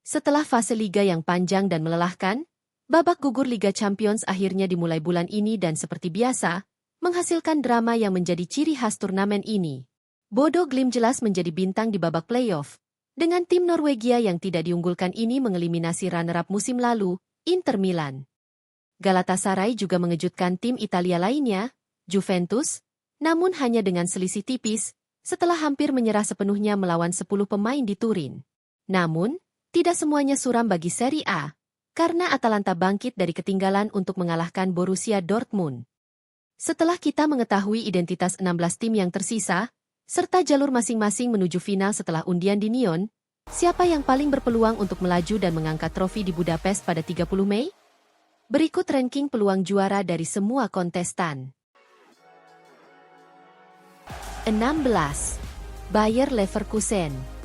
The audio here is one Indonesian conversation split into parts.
Setelah fase liga yang panjang dan melelahkan, babak gugur Liga Champions akhirnya dimulai bulan ini dan seperti biasa, menghasilkan drama yang menjadi ciri khas turnamen ini. Bodo Glimt jelas menjadi bintang di babak playoff, dengan tim Norwegia yang tidak diunggulkan ini mengeliminasi runner-up musim lalu, Inter Milan. Galatasaray juga mengejutkan tim Italia lainnya, Juventus, namun hanya dengan selisih tipis, setelah hampir menyerah sepenuhnya melawan 10 pemain di Turin. Namun, tidak semuanya suram bagi Serie A, karena Atalanta bangkit dari ketinggalan untuk mengalahkan Borussia Dortmund. Setelah kita mengetahui identitas 16 tim yang tersisa, serta jalur masing-masing menuju final setelah undian di Nyon, siapa yang paling berpeluang untuk melaju dan mengangkat trofi di Budapest pada 30 Mei? Berikut ranking peluang juara dari semua kontestan. 16. Bayer Leverkusen.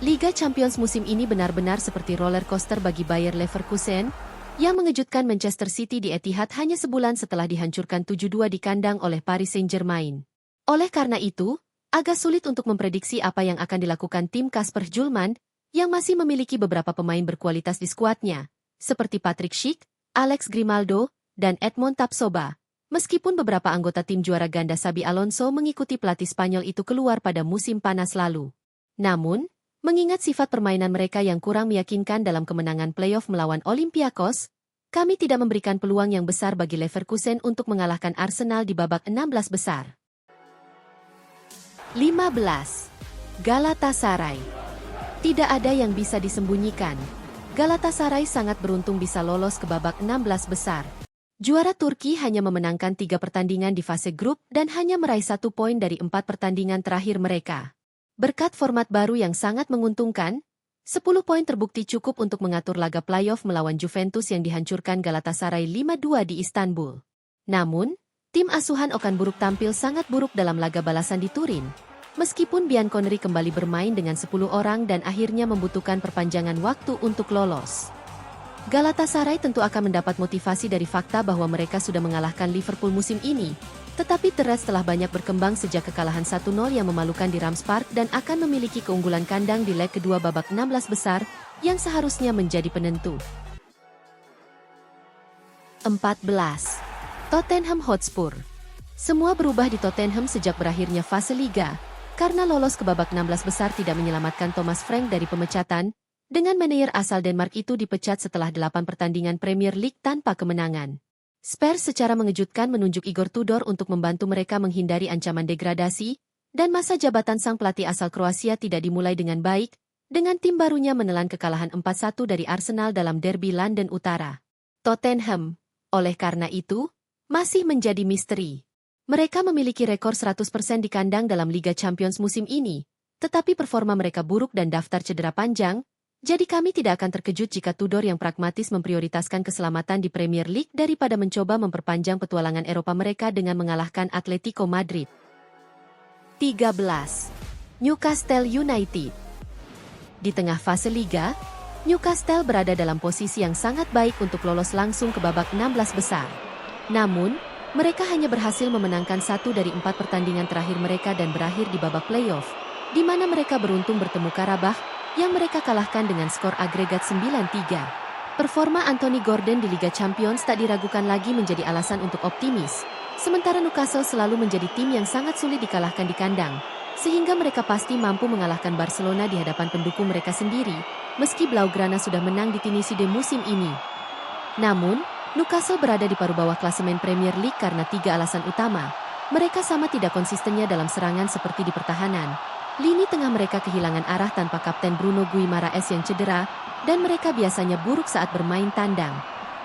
Liga Champions musim ini benar-benar seperti roller coaster bagi Bayer Leverkusen, yang mengejutkan Manchester City di Etihad hanya sebulan setelah dihancurkan 7-2 di kandang oleh Paris Saint-Germain. Oleh karena itu, agak sulit untuk memprediksi apa yang akan dilakukan tim Kasper Hjulmand, yang masih memiliki beberapa pemain berkualitas di skuadnya, seperti Patrick Schick, Alex Grimaldo, dan Edmond Tapsoba. Meskipun beberapa anggota tim juara ganda Xabi Alonso mengikuti pelatih Spanyol itu keluar pada musim panas lalu. Namun, mengingat sifat permainan mereka yang kurang meyakinkan dalam kemenangan playoff melawan Olympiakos, kami tidak memberikan peluang yang besar bagi Leverkusen untuk mengalahkan Arsenal di babak 16 besar. 15. Galatasaray. Tidak ada yang bisa disembunyikan. Galatasaray sangat beruntung bisa lolos ke babak 16 besar. Juara Turki hanya memenangkan 3 pertandingan di fase grup dan hanya meraih 1 poin dari 4 pertandingan terakhir mereka. Berkat format baru yang sangat menguntungkan, 10 poin terbukti cukup untuk mengatur laga playoff melawan Juventus yang dihancurkan Galatasaray 5-2 di Istanbul. Namun, tim asuhan Okan Buruk tampil sangat buruk dalam laga balasan di Turin. Meskipun Bianconeri kembali bermain dengan 10 orang dan akhirnya membutuhkan perpanjangan waktu untuk lolos. Galatasaray tentu akan mendapat motivasi dari fakta bahwa mereka sudah mengalahkan Liverpool musim ini, tetapi The Reds telah banyak berkembang sejak kekalahan 1-0 yang memalukan di Rams Park dan akan memiliki keunggulan kandang di leg kedua babak 16 besar, yang seharusnya menjadi penentu. 14. Tottenham Hotspur. Semua berubah di Tottenham sejak berakhirnya fase liga, karena lolos ke babak 16 besar tidak menyelamatkan Thomas Frank dari pemecatan, dengan manajer asal Denmark itu dipecat setelah 8 pertandingan Premier League tanpa kemenangan. Spurs secara mengejutkan menunjuk Igor Tudor untuk membantu mereka menghindari ancaman degradasi, dan masa jabatan sang pelatih asal Kroasia tidak dimulai dengan baik, dengan tim barunya menelan kekalahan 4-1 dari Arsenal dalam derby London Utara. Tottenham, oleh karena itu, masih menjadi misteri. Mereka memiliki rekor 100% di kandang dalam Liga Champions musim ini, tetapi performa mereka buruk dan daftar cedera panjang, jadi kami tidak akan terkejut jika Tudor yang pragmatis memprioritaskan keselamatan di Premier League daripada mencoba memperpanjang petualangan Eropa mereka dengan mengalahkan Atletico Madrid. 13. Newcastle United. Di tengah fase Liga, Newcastle berada dalam posisi yang sangat baik untuk lolos langsung ke babak 16 besar. Namun, mereka hanya berhasil memenangkan 1 dari 4 pertandingan terakhir mereka dan berakhir di babak playoff, di mana mereka beruntung bertemu Karabakh, yang mereka kalahkan dengan skor agregat 9-3. Performa Anthony Gordon di Liga Champions tak diragukan lagi menjadi alasan untuk optimis, sementara Newcastle selalu menjadi tim yang sangat sulit dikalahkan di kandang, sehingga mereka pasti mampu mengalahkan Barcelona di hadapan pendukung mereka sendiri, meski Blaugrana sudah menang di Tinicide musim ini. Namun, Newcastle berada di paruh bawah klasemen Premier League karena 3 alasan utama. Mereka sama tidak konsistennya dalam serangan seperti di pertahanan. Lini tengah mereka kehilangan arah tanpa kapten Bruno Guimaraes yang cedera, dan mereka biasanya buruk saat bermain tandang.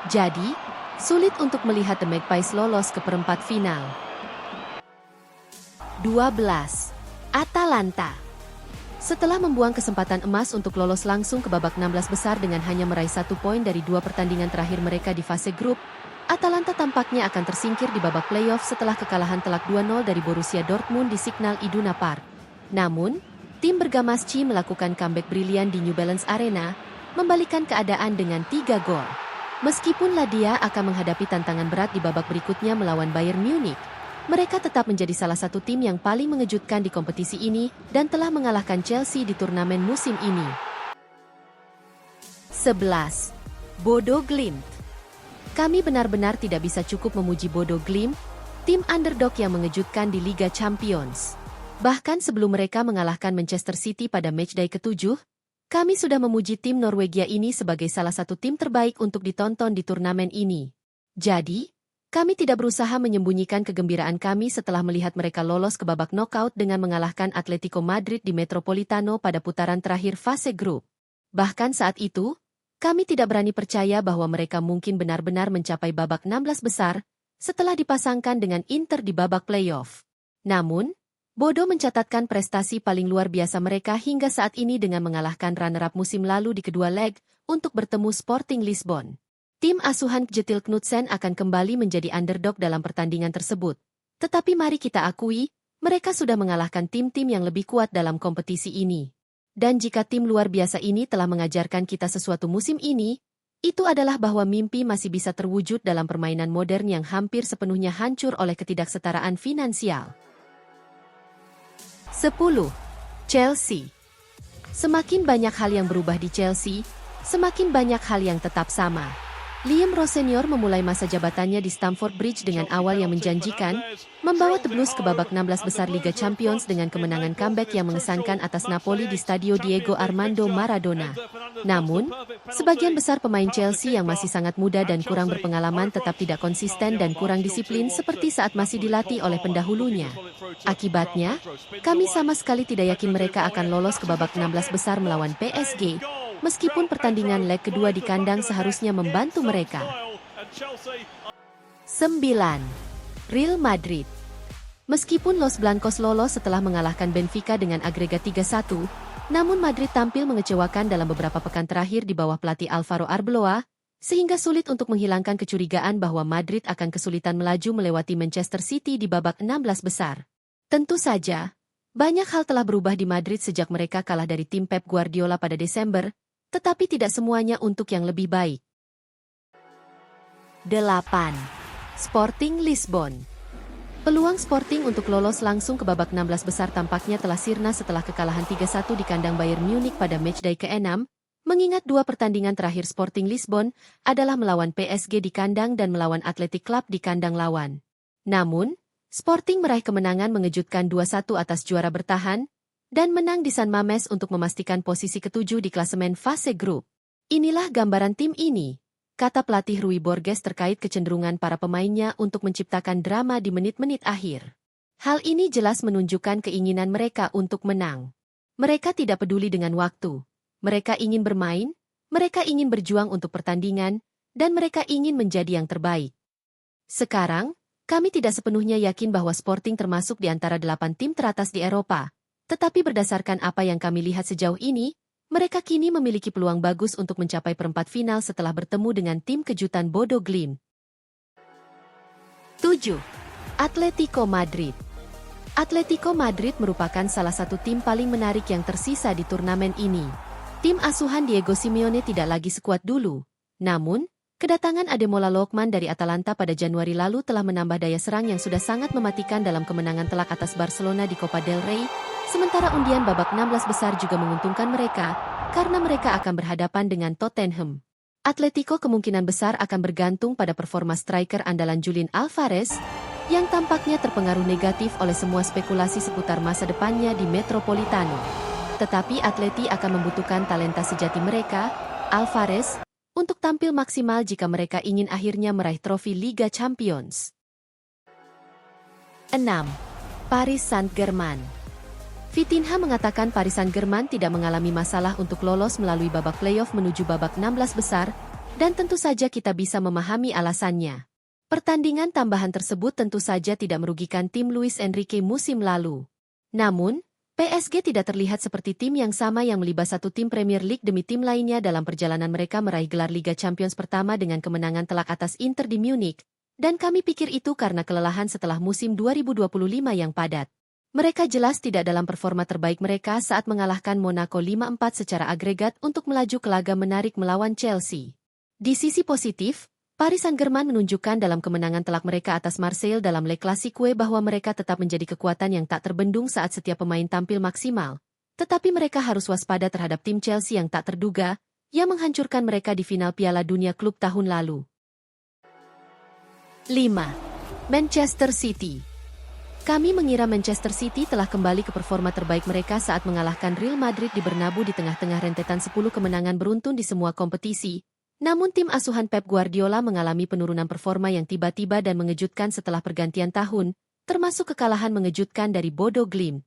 Jadi, sulit untuk melihat The Magpies lolos ke perempat final. 12. Atalanta. Setelah membuang kesempatan emas untuk lolos langsung ke babak 16 besar dengan hanya meraih 1 poin dari 2 pertandingan terakhir mereka di fase grup, Atalanta tampaknya akan tersingkir di babak playoff setelah kekalahan telak 2-0 dari Borussia Dortmund di Signal Iduna Park. Namun, tim bergamasci melakukan comeback brilian di New Balance Arena, membalikan keadaan dengan 3 gol. Meskipun Ladia akan menghadapi tantangan berat di babak berikutnya melawan Bayern Munich, mereka tetap menjadi salah satu tim yang paling mengejutkan di kompetisi ini dan telah mengalahkan Chelsea di turnamen musim ini. 11. Bodo Glimt. Kami benar-benar tidak bisa cukup memuji Bodo Glimt, tim underdog yang mengejutkan di Liga Champions. Bahkan sebelum mereka mengalahkan Manchester City pada matchday ke-7, kami sudah memuji tim Norwegia ini sebagai salah satu tim terbaik untuk ditonton di turnamen ini. Jadi, kami tidak berusaha menyembunyikan kegembiraan kami setelah melihat mereka lolos ke babak knockout dengan mengalahkan Atletico Madrid di Metropolitano pada putaran terakhir fase grup. Bahkan saat itu, kami tidak berani percaya bahwa mereka mungkin benar-benar mencapai babak 16 besar setelah dipasangkan dengan Inter di babak playoff. Namun, Bodo mencatatkan prestasi paling luar biasa mereka hingga saat ini dengan mengalahkan runner-up musim lalu di kedua leg untuk bertemu Sporting Lisbon. Tim asuhan Kjetil Knutsen akan kembali menjadi underdog dalam pertandingan tersebut. Tetapi mari kita akui, mereka sudah mengalahkan tim-tim yang lebih kuat dalam kompetisi ini. Dan jika tim luar biasa ini telah mengajarkan kita sesuatu musim ini, itu adalah bahwa mimpi masih bisa terwujud dalam permainan modern yang hampir sepenuhnya hancur oleh ketidaksetaraan finansial. 10. Chelsea. Semakin banyak hal yang berubah di Chelsea, semakin banyak hal yang tetap sama. Liam Rowe Senior memulai masa jabatannya di Stamford Bridge dengan awal yang menjanjikan, membawa The Blues ke babak 16 besar Liga Champions dengan kemenangan comeback yang mengesankan atas Napoli di Stadio Diego Armando Maradona. Namun, sebagian besar pemain Chelsea yang masih sangat muda dan kurang berpengalaman tetap tidak konsisten dan kurang disiplin seperti saat masih dilatih oleh pendahulunya. Akibatnya, kami sama sekali tidak yakin mereka akan lolos ke babak 16 besar melawan PSG, meskipun pertandingan leg kedua di kandang seharusnya membantu mereka. 9. Real Madrid. Meskipun Los Blancos lolos setelah mengalahkan Benfica dengan agregat 3-1, namun Madrid tampil mengecewakan dalam beberapa pekan terakhir di bawah pelatih Alvaro Arbeloa, sehingga sulit untuk menghilangkan kecurigaan bahwa Madrid akan kesulitan melaju melewati Manchester City di babak 16 besar. Tentu saja, banyak hal telah berubah di Madrid sejak mereka kalah dari tim Pep Guardiola pada Desember, tetapi tidak semuanya untuk yang lebih baik. 8. Sporting Lisbon. Peluang Sporting untuk lolos langsung ke babak 16 besar tampaknya telah sirna setelah kekalahan 3-1 di kandang Bayern Munich pada matchday ke-6, mengingat dua pertandingan terakhir Sporting Lisbon adalah melawan PSG di kandang dan melawan Athletic Club di kandang lawan. Namun, Sporting meraih kemenangan mengejutkan 2-1 atas juara bertahan, dan menang di San Mamés untuk memastikan posisi ke-7 di klasemen fase grup. Inilah gambaran tim ini, kata pelatih Rui Borges terkait kecenderungan para pemainnya untuk menciptakan drama di menit-menit akhir. Hal ini jelas menunjukkan keinginan mereka untuk menang. Mereka tidak peduli dengan waktu. Mereka ingin bermain, mereka ingin berjuang untuk pertandingan, dan mereka ingin menjadi yang terbaik. Sekarang, kami tidak sepenuhnya yakin bahwa Sporting termasuk di antara 8 tim teratas di Eropa. Tetapi berdasarkan apa yang kami lihat sejauh ini, mereka kini memiliki peluang bagus untuk mencapai perempat final setelah bertemu dengan tim kejutan Bodo Glimt. 7. Atletico Madrid. Atletico Madrid merupakan salah satu tim paling menarik yang tersisa di turnamen ini. Tim asuhan Diego Simeone tidak lagi sekuat dulu. Namun, kedatangan Ademola Lookman dari Atalanta pada Januari lalu telah menambah daya serang yang sudah sangat mematikan dalam kemenangan telak atas Barcelona di Copa del Rey. Sementara undian babak 16 besar juga menguntungkan mereka, karena mereka akan berhadapan dengan Tottenham. Atletico kemungkinan besar akan bergantung pada performa striker andalan Julian Alvarez, yang tampaknya terpengaruh negatif oleh semua spekulasi seputar masa depannya di Metropolitano. Tetapi Atleti akan membutuhkan talenta sejati mereka, Alvarez, untuk tampil maksimal jika mereka ingin akhirnya meraih trofi Liga Champions. 6. Paris Saint-Germain. Vitinha mengatakan Paris Saint-Germain tidak mengalami masalah untuk lolos melalui babak playoff menuju babak 16 besar, dan tentu saja kita bisa memahami alasannya. Pertandingan tambahan tersebut tentu saja tidak merugikan tim Luis Enrique musim lalu. Namun, PSG tidak terlihat seperti tim yang sama yang melibas satu tim Premier League demi tim lainnya dalam perjalanan mereka meraih gelar Liga Champions pertama dengan kemenangan telak atas Inter di Munich, dan kami pikir itu karena kelelahan setelah musim 2025 yang padat. Mereka jelas tidak dalam performa terbaik mereka saat mengalahkan Monaco 5-4 secara agregat untuk melaju ke laga menarik melawan Chelsea. Di sisi positif, Paris Saint-Germain menunjukkan dalam kemenangan telak mereka atas Marseille dalam Le Classique bahwa mereka tetap menjadi kekuatan yang tak terbendung saat setiap pemain tampil maksimal. Tetapi mereka harus waspada terhadap tim Chelsea yang tak terduga, yang menghancurkan mereka di final Piala Dunia Klub tahun lalu. 5. Manchester City. Kami mengira Manchester City telah kembali ke performa terbaik mereka saat mengalahkan Real Madrid di Bernabeu di tengah-tengah rentetan 10 kemenangan beruntun di semua kompetisi. Namun tim asuhan Pep Guardiola mengalami penurunan performa yang tiba-tiba dan mengejutkan setelah pergantian tahun, termasuk kekalahan mengejutkan dari Bodo Glimt.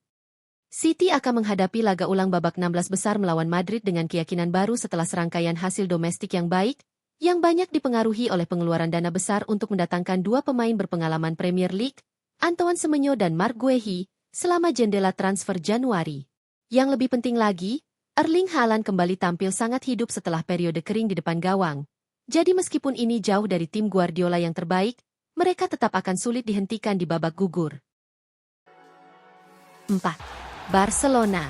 City akan menghadapi laga ulang babak 16 besar melawan Madrid dengan keyakinan baru setelah serangkaian hasil domestik yang baik, yang banyak dipengaruhi oleh pengeluaran dana besar untuk mendatangkan dua pemain berpengalaman Premier League, Antoine Semenyo dan Marc Guehi, selama jendela transfer Januari. Yang lebih penting lagi, Erling Haaland kembali tampil sangat hidup setelah periode kering di depan gawang. Jadi meskipun ini jauh dari tim Guardiola yang terbaik, mereka tetap akan sulit dihentikan di babak gugur. 4. Barcelona.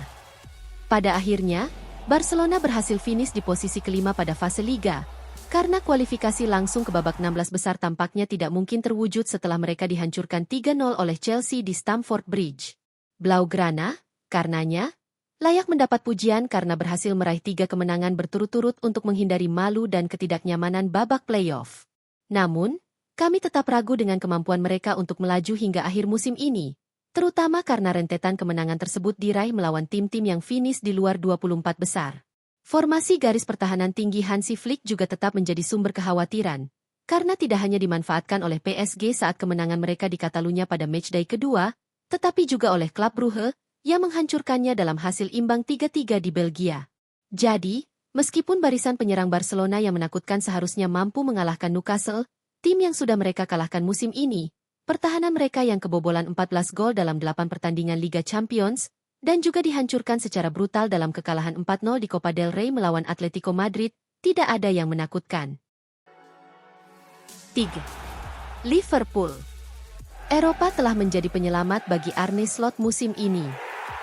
Pada akhirnya, Barcelona berhasil finish di posisi kelima pada fase Liga, karena kualifikasi langsung ke babak 16 besar tampaknya tidak mungkin terwujud setelah mereka dihancurkan 3-0 oleh Chelsea di Stamford Bridge. Blaugrana, karenanya, layak mendapat pujian karena berhasil meraih 3 kemenangan berturut-turut untuk menghindari malu dan ketidaknyamanan babak playoff. Namun, kami tetap ragu dengan kemampuan mereka untuk melaju hingga akhir musim ini, terutama karena rentetan kemenangan tersebut diraih melawan tim-tim yang finish di luar 24 besar. Formasi garis pertahanan tinggi Hansi Flick juga tetap menjadi sumber kekhawatiran, karena tidak hanya dimanfaatkan oleh PSG saat kemenangan mereka di Catalunya pada matchday kedua, tetapi juga oleh klub Brugge, yang menghancurkannya dalam hasil imbang 3-3 di Belgia. Jadi, meskipun barisan penyerang Barcelona yang menakutkan seharusnya mampu mengalahkan Newcastle, tim yang sudah mereka kalahkan musim ini, pertahanan mereka yang kebobolan 14 gol dalam 8 pertandingan Liga Champions, dan juga dihancurkan secara brutal dalam kekalahan 4-0 di Copa del Rey melawan Atletico Madrid, tidak ada yang menakutkan. 3. Liverpool. Eropa telah menjadi penyelamat bagi Arne Slot musim ini.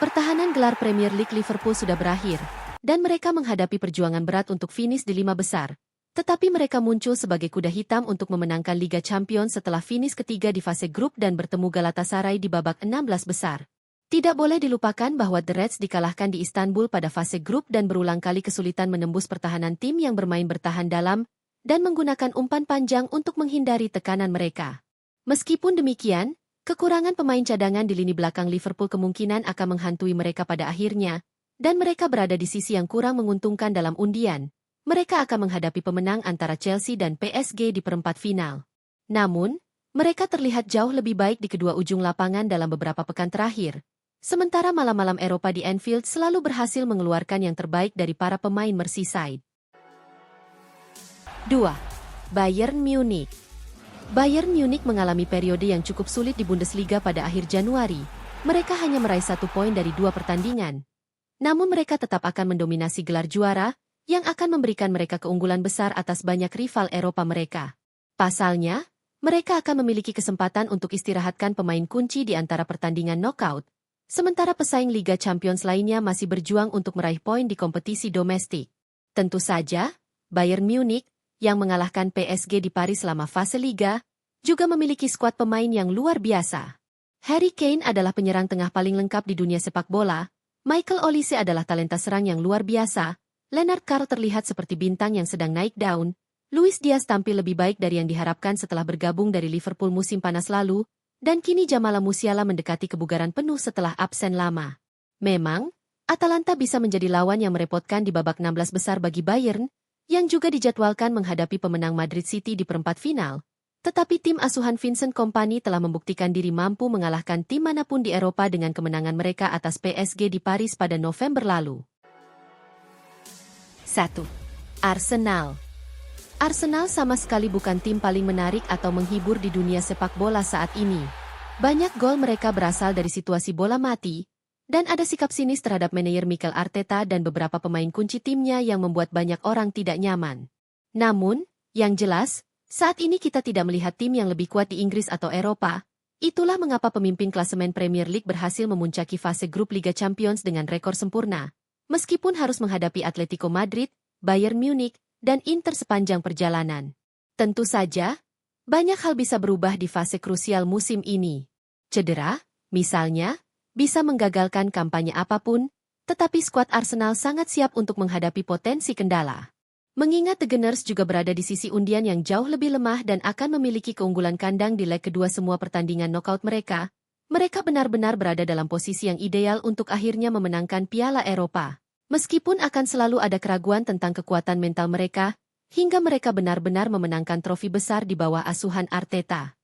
Pertahanan gelar Premier League Liverpool sudah berakhir, dan mereka menghadapi perjuangan berat untuk finish di 5 besar. Tetapi mereka muncul sebagai kuda hitam untuk memenangkan Liga Champions setelah finish ketiga di fase grup dan bertemu Galatasaray di babak 16 besar. Tidak boleh dilupakan bahwa The Reds dikalahkan di Istanbul pada fase grup dan berulang kali kesulitan menembus pertahanan tim yang bermain bertahan dalam dan menggunakan umpan panjang untuk menghindari tekanan mereka. Meskipun demikian, kekurangan pemain cadangan di lini belakang Liverpool kemungkinan akan menghantui mereka pada akhirnya, dan mereka berada di sisi yang kurang menguntungkan dalam undian. Mereka akan menghadapi pemenang antara Chelsea dan PSG di perempat final. Namun, mereka terlihat jauh lebih baik di kedua ujung lapangan dalam beberapa pekan terakhir. Sementara malam-malam Eropa di Anfield selalu berhasil mengeluarkan yang terbaik dari para pemain Merseyside. 2. Bayern Munich. Bayern Munich mengalami periode yang cukup sulit di Bundesliga pada akhir Januari. Mereka hanya meraih 1 poin dari 2 pertandingan. Namun mereka tetap akan mendominasi gelar juara, yang akan memberikan mereka keunggulan besar atas banyak rival Eropa mereka. Pasalnya, mereka akan memiliki kesempatan untuk istirahatkan pemain kunci di antara pertandingan knockout, sementara pesaing Liga Champions lainnya masih berjuang untuk meraih poin di kompetisi domestik. Tentu saja, Bayern Munich, yang mengalahkan PSG di Paris selama fase Liga, juga memiliki skuad pemain yang luar biasa. Harry Kane adalah penyerang tengah paling lengkap di dunia sepak bola, Michael Olise adalah talenta serang yang luar biasa, Lennart Karl terlihat seperti bintang yang sedang naik daun, Luis Diaz tampil lebih baik dari yang diharapkan setelah bergabung dari Liverpool musim panas lalu, dan kini Jamal Musiala mendekati kebugaran penuh setelah absen lama. Memang, Atalanta bisa menjadi lawan yang merepotkan di babak 16 besar bagi Bayern, yang juga dijadwalkan menghadapi pemenang Madrid City di perempat final. Tetapi tim asuhan Vincent Kompany telah membuktikan diri mampu mengalahkan tim manapun di Eropa dengan kemenangan mereka atas PSG di Paris pada November lalu. 1. Arsenal. Arsenal sama sekali bukan tim paling menarik atau menghibur di dunia sepak bola saat ini. Banyak gol mereka berasal dari situasi bola mati, dan ada sikap sinis terhadap manajer Mikel Arteta dan beberapa pemain kunci timnya yang membuat banyak orang tidak nyaman. Namun, yang jelas, saat ini kita tidak melihat tim yang lebih kuat di Inggris atau Eropa. Itulah mengapa pemimpin klasemen Premier League berhasil memuncaki fase grup Liga Champions dengan rekor sempurna. Meskipun harus menghadapi Atletico Madrid, Bayern Munich, dan Inter sepanjang perjalanan. Tentu saja, banyak hal bisa berubah di fase krusial musim ini. Cedera, misalnya, bisa menggagalkan kampanye apapun, tetapi skuad Arsenal sangat siap untuk menghadapi potensi kendala. Mengingat The Gunners juga berada di sisi undian yang jauh lebih lemah dan akan memiliki keunggulan kandang di leg kedua semua pertandingan knockout mereka, mereka benar-benar berada dalam posisi yang ideal untuk akhirnya memenangkan Piala Eropa. Meskipun akan selalu ada keraguan tentang kekuatan mental mereka, hingga mereka benar-benar memenangkan trofi besar di bawah asuhan Arteta.